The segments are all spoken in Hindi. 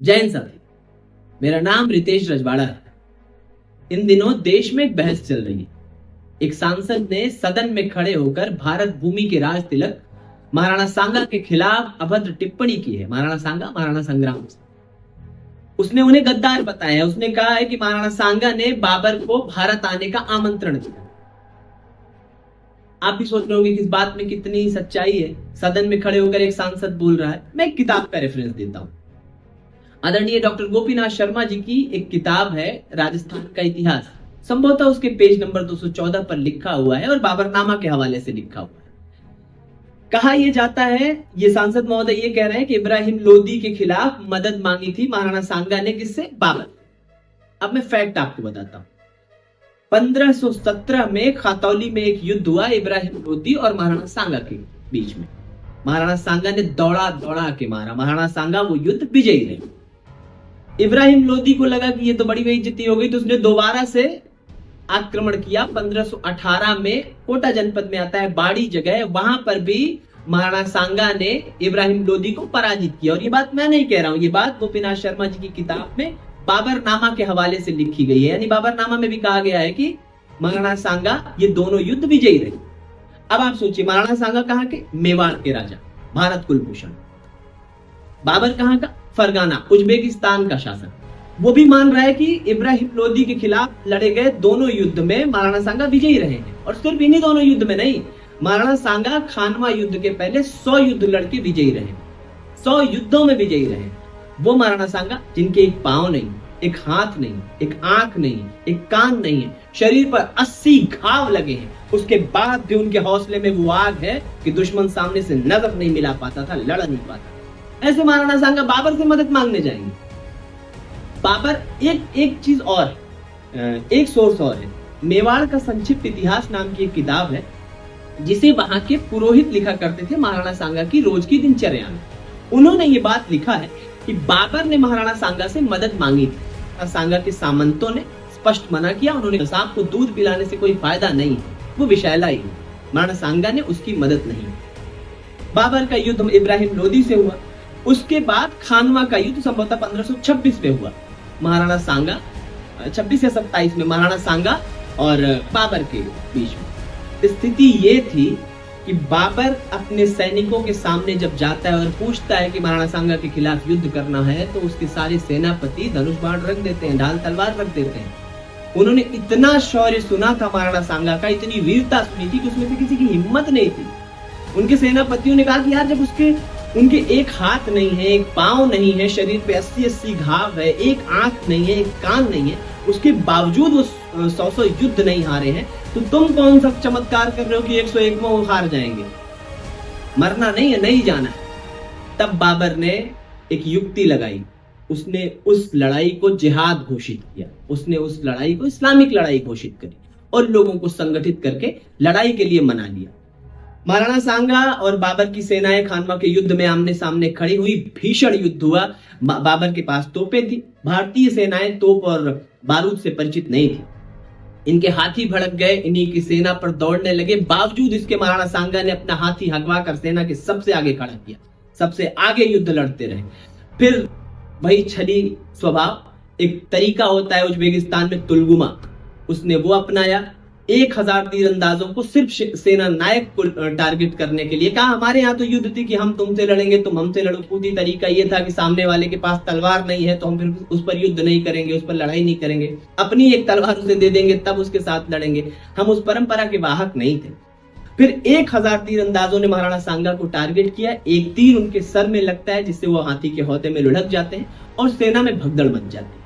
जय हिंद सभी। मेरा नाम रितेश रजवाड़ा है। इन दिनों देश में एक बहस चल रही है। एक सांसद ने सदन में खड़े होकर भारत भूमि के राज तिलक महाराणा सांगा के खिलाफ अभद्र टिप्पणी की है। महाराणा सांगा महाराणा संग्राम से उसने उन्हें गद्दार बताया है। उसने कहा है कि महाराणा सांगा ने बाबर को भारत आने का आमंत्रण दिया। आप भी सोच रहे होंगे कि इस बात में कितनी सच्चाई है। सदन में खड़े होकर एक सांसद बोल रहा है। मैं एक किताब का रेफरेंस देता हूं। आदरणीय डॉक्टर गोपीनाथ शर्मा जी की एक किताब है राजस्थान का इतिहास। संभवतः उसके पेज नंबर 214 पर लिखा हुआ है और बाबरनामा के हवाले से लिखा हुआ है। कहा यह जाता है, ये सांसद महोदय ये कह रहे हैं कि इब्राहिम लोदी के खिलाफ मदद मांगी थी महाराणा सांगा ने। किससे? बाबर। अब मैं फैक्ट आपको बताता हूं। 1517 में खातौली में एक युद्ध हुआ इब्राहिम लोदी और महाराणा सांगा के बीच में। महाराणा सांगा ने दौड़ा दौड़ा के मारा। महाराणा सांगा वो युद्ध विजयी रहे। इब्राहिम लोदी को लगा कि ये तो बड़ी बेइज्जती हो गई, तो उसने दोबारा से आक्रमण किया। 1518 में कोटा जनपद में आता है बाड़ी जगह, वहां पर भी महाराणा सांगा ने इब्राहिम लोदी को पराजित किया। और ये बात मैं नहीं कह रहा हूं, ये बात गोपीनाथ शर्मा जी की किताब में बाबरनामा के हवाले से लिखी गई है। यानी बाबरनामा में भी कहा गया है कि महाराणा सांगा ये दोनों युद्ध विजयी रहे। अब आप सोचिए, महाराणा सांगा कहां के? मेवाड़ के राजा, भारत कुलभूषण। बाबर कहां का? फरगाना, उज्बेकिस्तान का शासक। वो भी मान रहा है कि इब्राहिम लोदी के खिलाफ लड़े गए दोनों युद्ध में महाराणा सांगा विजयी रहे हैं। और सिर्फ इन्हीं दोनों युद्ध में नहीं, महाराणा सांगा खानवा युद्ध के पहले 100 युद्ध लड़के विजयी रहे। 100 युद्धों में विजयी रहे वो महाराणा सांगा, जिनके एक पांव नहीं, एक हाथ नहीं, एक आंख नहीं, एक कान नहीं है, शरीर पर 80 घाव लगे हैं। उसके बाद भी उनके हौसले में वो आग है कि दुश्मन सामने से नजर नहीं मिला पाता था, लड़ नहीं पाता। ऐसे महाराणा सांगा बाबर से मदद मांगने जाएंगे। बाबर एक चीज और, एक सोर्स और है। मेवाड़ का संक्षिप्त इतिहास नाम की एक किताब है, जिसे वहां के पुरोहित लिखा करते थे महाराणा सांगा की रोज की दिनचर्या में। उन्होंने ये बात लिखा है कि बाबर ने महाराणा सांगा से मदद मांगी थी। सांगा के सामंतों ने स्पष्ट मना किया। उन्होंने सांप को दूध पिलाने से कोई फायदा नहीं है, वो विषैला ही है। महाराणा सांगा ने उसकी मदद नहीं। बाबर का युद्ध इब्राहिम लोदी से हुआ। उसके बाद खानवा का युद्ध संभवतः 1526 में हुआ। महाराणा सांगा 26 या 27 में महाराणा सांगा और बाबर के बीच में स्थिति ये थी कि बाबर अपने सैनिकों के सामने जब जाता है और पूछता है कि महाराणा सांगा के खिलाफ युद्ध करना है, तो उसके सारे सेनापति धनुष बाण रख देते हैं, ढाल तलवार रख देते हैं। उन्होंने इतना शौर्य सुना था महाराणा सांगा का, इतनी वीरता सुनी थी कि उसमें से किसी की हिम्मत नहीं थी। उनके सेनापतियों ने कहा कि यार, जब उनके एक हाथ नहीं है, एक पांव नहीं है, शरीर पे 80 घाव है, एक आंख नहीं है, एक कान नहीं है, उसके बावजूद वो 100 युद्ध नहीं हारे हैं, तो तुम कौन सा चमत्कार कर रहे हो कि 101 में वो हार जाएंगे? मरना नहीं है, नहीं जाना है। तब बाबर ने एक युक्ति लगाई। उसने उस लड़ाई को जिहाद घोषित किया। उसने उस लड़ाई को इस्लामिक लड़ाई घोषित करी और लोगों को संगठित करके लड़ाई के लिए मना लिया। महाराणा सांगा और बाबर की सेनाएं खानवा के युद्ध में आमने सामने खड़ी हुई। भीषण युद्ध हुआ। बाबर के पास तोपें थी। भारतीय सेनाएं तोप और बारूद से परिचित नहीं थी। इनके हाथी भड़क गए, इन्हीं की सेना पर दौड़ने लगे। बावजूद इसके महाराणा सांगा ने अपना हाथी हगवा कर सेना के सबसे आगे खड़ा किया, सबसे आगे युद्ध लड़ते रहे। फिर वही छली स्वभाव, एक तरीका होता है उज्बेकिस्तान में तुलगुमा, उसने वो अपनाया। 1000 तीरंदाजों को सिर्फ सेना नायक को टारगेट करने के लिए कहा। हमारे यहाँ तो युद्ध थी कि हम तुमसे लड़ेंगे, तुम हमसे लड़ो। पूरी तरीका ये था कि सामने वाले के पास तलवार नहीं है तो हम फिर उस पर युद्ध नहीं करेंगे, उस पर लड़ाई नहीं करेंगे, अपनी एक तलवार उसे दे देंगे, तब उसके साथ लड़ेंगे। हम उस परंपरा के वाहक नहीं थे। फिर 1000 तीरंदाजों ने महाराणा सांगा को टारगेट किया। एक तीर उनके सर में लगता है, जिससे वो हाथी के हौदे में लुढ़क जाते हैं और सेना में भगदड़ मच जाती है।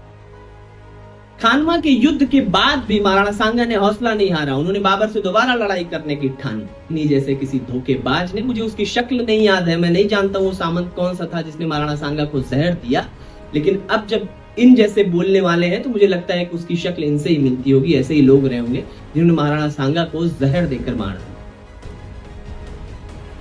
खानवा के युद्ध के बाद भी महाराणा सांगा ने हौसला नहीं हारा। उन्होंने बाबर से दोबारा लड़ाई करने की ठानी। इन्हीं जैसे किसी धोखेबाज ने, मुझे उसकी शक्ल नहीं याद है, मैं नहीं जानता वो सामंत कौन सा था जिसने महाराणा सांगा को जहर दिया, लेकिन अब जब इन जैसे बोलने वाले हैं तो मुझे लगता है कि उसकी शक्ल इनसे ही मिलती होगी। ऐसे ही लोग रहे होंगे जिन्होंने महाराणा सांगा को जहर देकर मारा।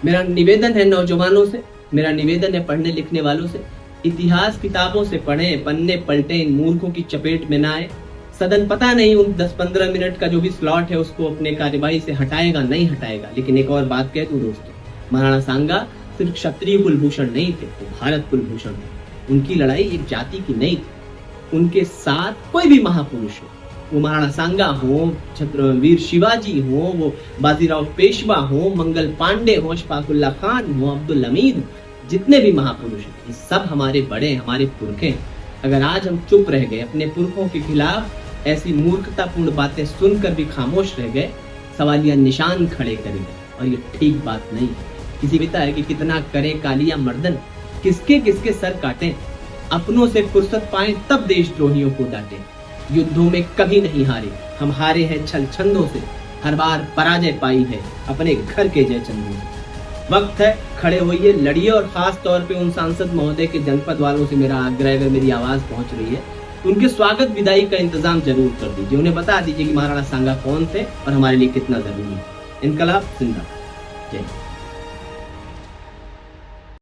मेरा निवेदन है नौजवानों से, मेरा निवेदन है पढ़ने लिखने वालों से, इतिहास किताबों से पढ़ें, पन्ने पलटें, इन मूर्खों की चपेट में ना आए। सदन पता नहीं उन 10-15 मिनट का जो भी स्लॉट है उसको अपने कार्यवाही से हटाएगा, नहीं हटाएगा। लेकिन एक और बात कह दूं दोस्तों, महाराणा सांगा सिर्फ क्षत्रिय कुलभूषण नहीं थे, वो भारत कुलभूषण थे। उनकी लड़ाई एक जाति की नहीं थी। उनके साथ कोई भी महापुरुष हो, वो महाराणा सांगा हो, छत्रवीर शिवाजी हो, वो बाजीराव पेशवा हो, मंगल पांडे हो, शफाकुल्ला खान हो, अब्दुल हमीद, जितने भी महापुरुष हैं, ये सब हमारे बड़े, हमारे पुरखे हैं। अगर आज हम चुप रह गए, अपने पुरखों के खिलाफ ऐसी मूर्खतापूर्ण बातें सुनकर भी खामोश रह गए, सवालिया निशान खड़े करेंगे, और ये ठीक बात नहीं है। किसी पिता है कि कितना करे कालिया मर्दन, किसके किसके सर काटे, अपनों से फुर्सत पाए तब देशद्रोहियों को डांटे। युद्धों में कभी नहीं हारे, हम हारे हैं छल छंदों से, हर बार पराजय पाई है अपने घर के जय चंदों से। वक्त है खड़े होइए, लड़िए, और खास तौर पे उन सांसद महोदय के जनपद वालों से मेरा आग्रह, अगर मेरी आवाज पहुंच रही है तो उनके स्वागत विदाई का इंतजाम जरूर कर दीजिए। उन्हें बता दीजिए कि महाराणा सांगा कौन थे और हमारे लिए कितना जरूरी है। इनकलाब जिंदाबाद। जय हिंद।